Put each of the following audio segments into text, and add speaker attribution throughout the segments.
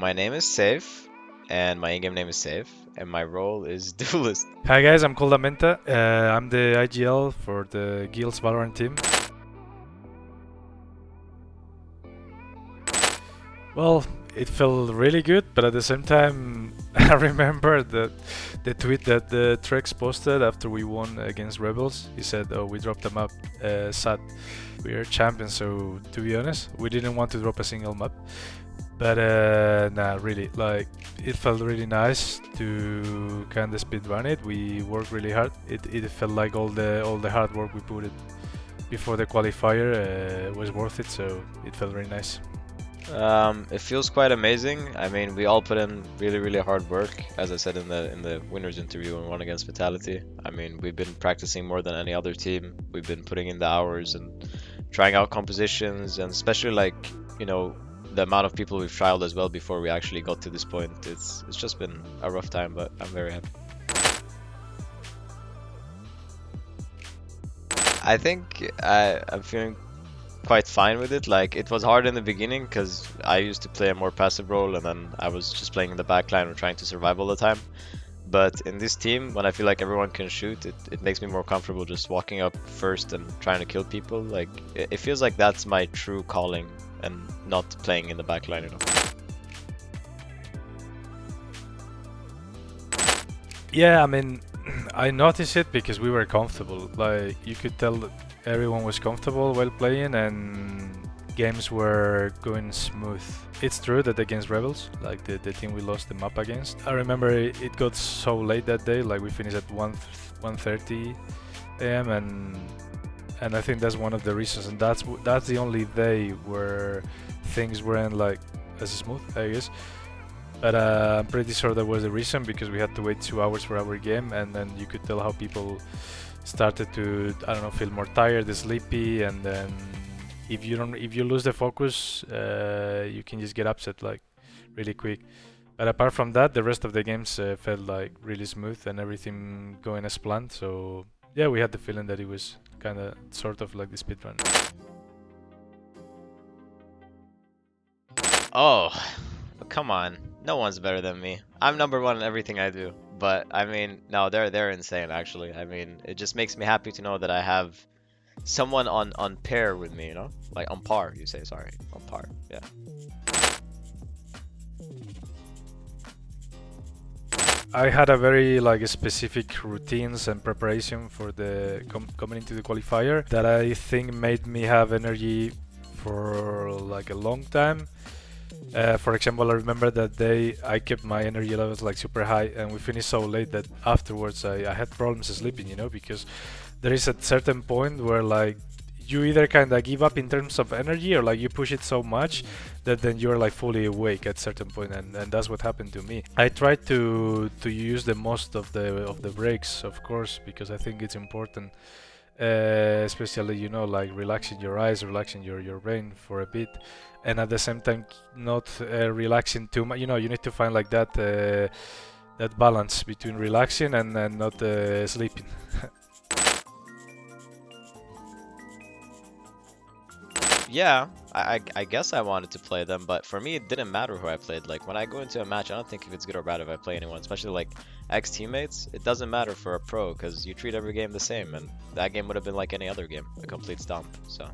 Speaker 1: My name is Sayf, and my in-game name is Sayf, and my role is Duelist.
Speaker 2: Hi guys, I'm Koldamenta. I'm the IGL for the Guild's Valorant team. Well, it felt really good, but at the same time, I remember the tweet that the Trex posted after we won against Rebels. He said, "Oh, we dropped a map. Sad. We are champions." So to be honest, we didn't want to drop a single map. But nah, really, like it felt really nice to kind of speedrun it. We worked really hard. It felt like all the hard work we put it before the qualifier was worth it. So it felt really nice.
Speaker 1: It feels quite amazing. I mean, we all put in really hard work, as I said in the winners interview and won against Vitality. I mean, we've been practicing more than any other team. We've been putting in the hours and trying out compositions, and especially the amount of people we've trialed as well before we actually got to this point. It's just been a rough time, but I'm very happy. I think I'm feeling quite fine with it. Like, it was hard in the beginning because I used to play a more passive role, and then I was just playing in the backline or trying to survive all the time. But in this team, when I feel like everyone can shoot, it makes me more comfortable just walking up first and trying to kill people. Like, it feels like that's my true calling and not playing in the backline, you know.
Speaker 2: Yeah, I mean, I noticed it because we were comfortable. Like you could tell that everyone was comfortable while playing, and games were going smooth. It's true that against Rebels, like the team we lost the map against, I remember it got so late that day. Like we finished at 1:30 a.m. and I think that's one of the reasons, and that's the only day where things weren't like as smooth, I guess. But I'm pretty sure that was the reason, because we had to wait 2 hours for our game, and then you could tell how people started to, I don't know, feel more tired, sleepy, and then if you lose the focus, you can just get upset like really quick. But apart from that, the rest of the games felt like really smooth and everything going as planned. So yeah, we had the feeling that it was kind of sort of like the speedrun.
Speaker 1: Oh, come on. No one's better than me. I'm number one in everything I do. But I mean, no, they're insane actually. I mean, it just makes me happy to know that I have someone on pair with me, you know? Like on par, you say, sorry. On par. Yeah.
Speaker 2: I had a very like specific routines and preparation for the coming into the qualifier that I think made me have energy for like a long time. For example, I remember that day I kept my energy levels like super high, and we finished so late that afterwards I had problems sleeping, because there is a certain point where like you either kind of give up in terms of energy, or like you push it so much that then you're like fully awake at certain point, and that's what happened to me. I tried to use the most of the breaks, of course, because I think it's important, especially like relaxing your eyes, relaxing your brain for a bit, and at the same time not relaxing too much. You need to find like that balance between relaxing and not sleeping.
Speaker 1: Yeah, I guess I wanted to play them, but for me it didn't matter who I played. Like when I go into a match, I don't think if it's good or bad if I play anyone, especially like ex-teammates. It doesn't matter for a pro because you treat every game the same, and that game would have been like any other game, a complete stomp. So.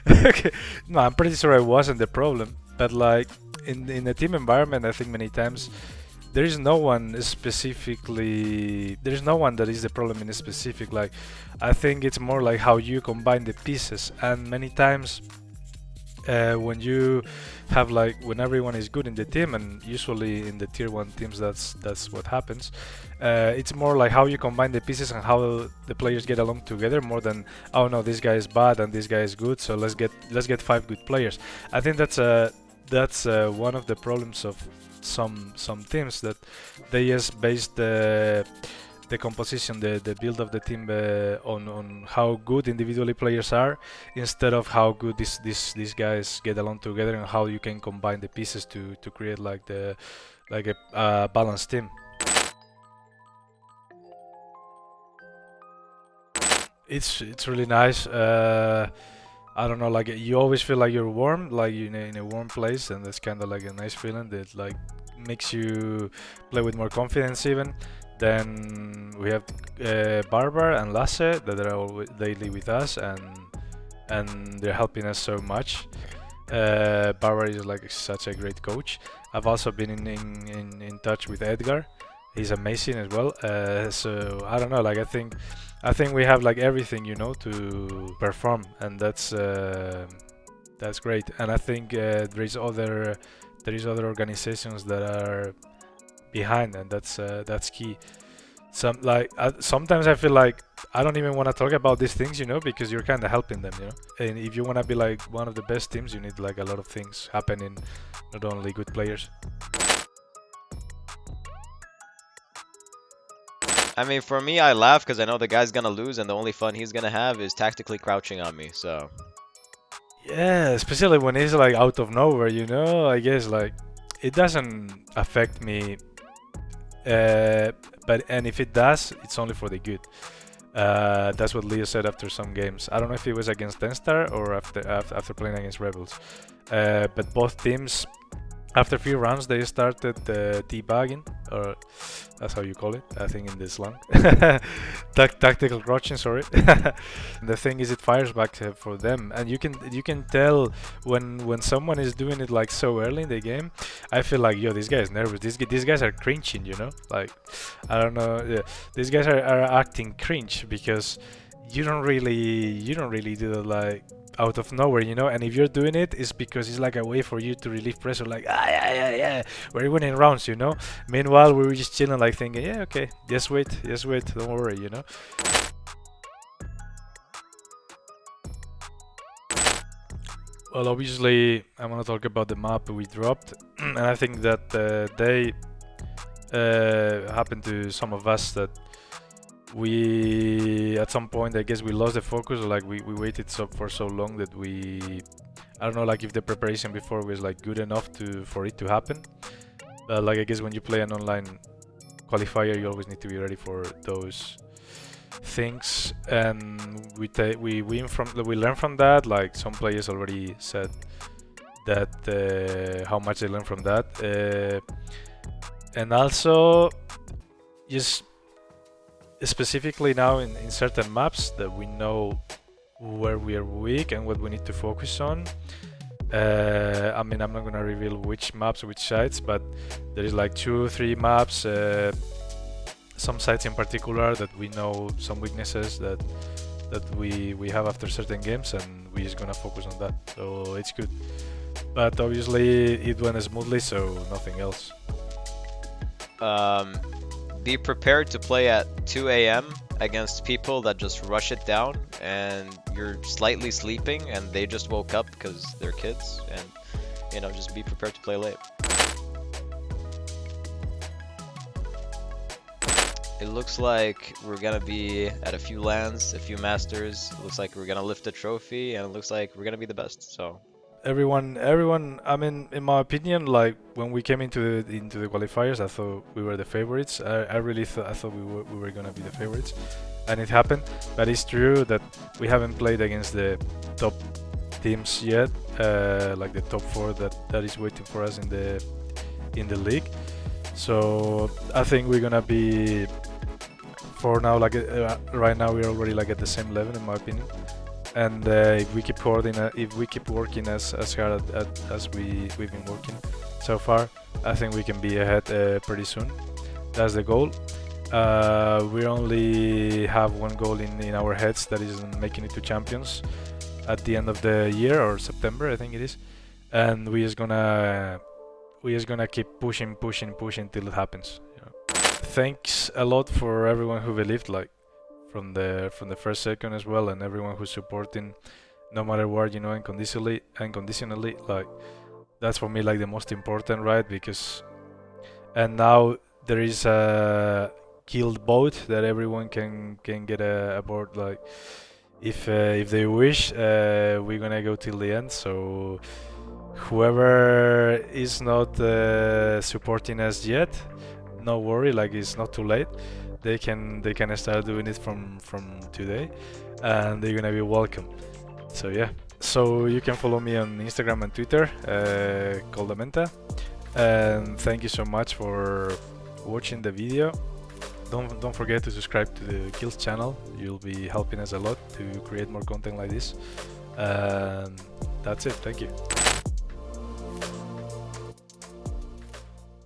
Speaker 2: Okay, no, I'm pretty sure I wasn't the problem, but like in a team environment, I think many times there is no one that is the problem in a specific. Like, I think it's more like how you combine the pieces, and many times when you have like when everyone is good in the team, and usually in the tier 1 teams that's what happens. It's more like how you combine the pieces and how the players get along together, more than, oh no, this guy is bad and this guy is good, so let's get 5 good players. I think that's one of the problems of some teams, that they just base the composition, the build of the team on how good individually players are, instead of how good these guys get along together, and how you can combine the pieces to create like a balanced team. It's really nice. I don't know, like you always feel like you're warm, like you're in a warm place, and that's kind of like a nice feeling that like makes you play with more confidence even. Then we have Barbara and Lasse that are always daily with us, and they're helping us so much. Barbara is like such a great coach. I've also been in touch with Edgar. He's amazing as well. So I don't know, like I think we have like everything, you know, to perform, and that's great. And I think there is other organizations that are behind, and that's key. Sometimes I feel like I don't even want to talk about these things, you know, because you're kind of helping them, you know. And if you want to be like one of the best teams, you need like a lot of things happening, not only good players.
Speaker 1: I mean, for me, I laugh because I know the guy's gonna lose, and the only fun he's gonna have is tactically crouching on me. So
Speaker 2: Yeah, especially when it's like out of nowhere, you know. I guess like it doesn't affect me, and if it does, it's only for the good. That's what Leo said after some games. I don't know if it was against Tenstar or after playing against Rebels, but both teams, after a few rounds, they started debugging, or that's how you call it, I think, in the slang. Tactical crouching, sorry. The thing is, it fires back for them, and you can tell when someone is doing it like so early in the game. I feel like, yo, this guy is nervous. These guys are cringing, you know. Like, I don't know. Yeah, these guys are acting cringe because you don't really do that like out of nowhere, you know. And if you're doing it, it's because it's like a way for you to relieve pressure, like yeah, we're winning rounds, you know. Meanwhile, we were just chilling, like thinking, yeah, okay, just wait, don't worry, you know. Well, obviously, I want to talk about the map we dropped, and I think that they happened to some of us that we at some point, I guess, we lost the focus, or like we waited for so long that I don't know, like if the preparation before was like good enough for it to happen. Like I guess when you play an online qualifier, you always need to be ready for those things, and we learn from that. Like some players already said that how much they learn from that, and also just specifically now in certain maps that we know where we are weak and what we need to focus on. I mean, I'm not gonna reveal which maps, which sites, but there is like 2 or 3 maps, some sites in particular that we know some weaknesses that we have after certain games, and we're just gonna focus on that. So it's good, but obviously it went smoothly, so nothing else.
Speaker 1: be prepared to play at 2 a.m. against people that just rush it down, and you're slightly sleeping, and they just woke up because they're kids, and just be prepared to play late. It looks like we're gonna be at a few lands, a few masters. It looks like we're gonna lift a trophy, and it looks like we're gonna be the best. So
Speaker 2: Everyone, I mean, in my opinion, like when we came into the qualifiers, I thought we were the favorites. I really thought we were gonna be the favorites, and it happened. But it's true that we haven't played against the top teams yet, like the top 4 that is waiting for us in the league. So I think we're gonna be, for now, like right now we're already like at the same level, in my opinion. And if we keep working as hard as we've been working so far, I think we can be ahead pretty soon. That's the goal. We only have one goal in our heads, that is making it to champions at the end of the year, or September, I think it is. And we're just gonna keep pushing till it happens. Thanks a lot for everyone who believed, like from the first second as well, and everyone who's supporting no matter what, unconditionally. Like that's for me like the most important, right? Because and now there is a guild vote that everyone can get aboard, like if they wish. We're gonna go till the end, so whoever is not supporting us yet, no worry, like it's not too late. They can start doing it from today, and they're gonna be welcome. So yeah. So you can follow me on Instagram and Twitter, Koldamenta. And thank you so much for watching the video. Don't forget to subscribe to the Kills channel. You'll be helping us a lot to create more content like this. And that's it. Thank you.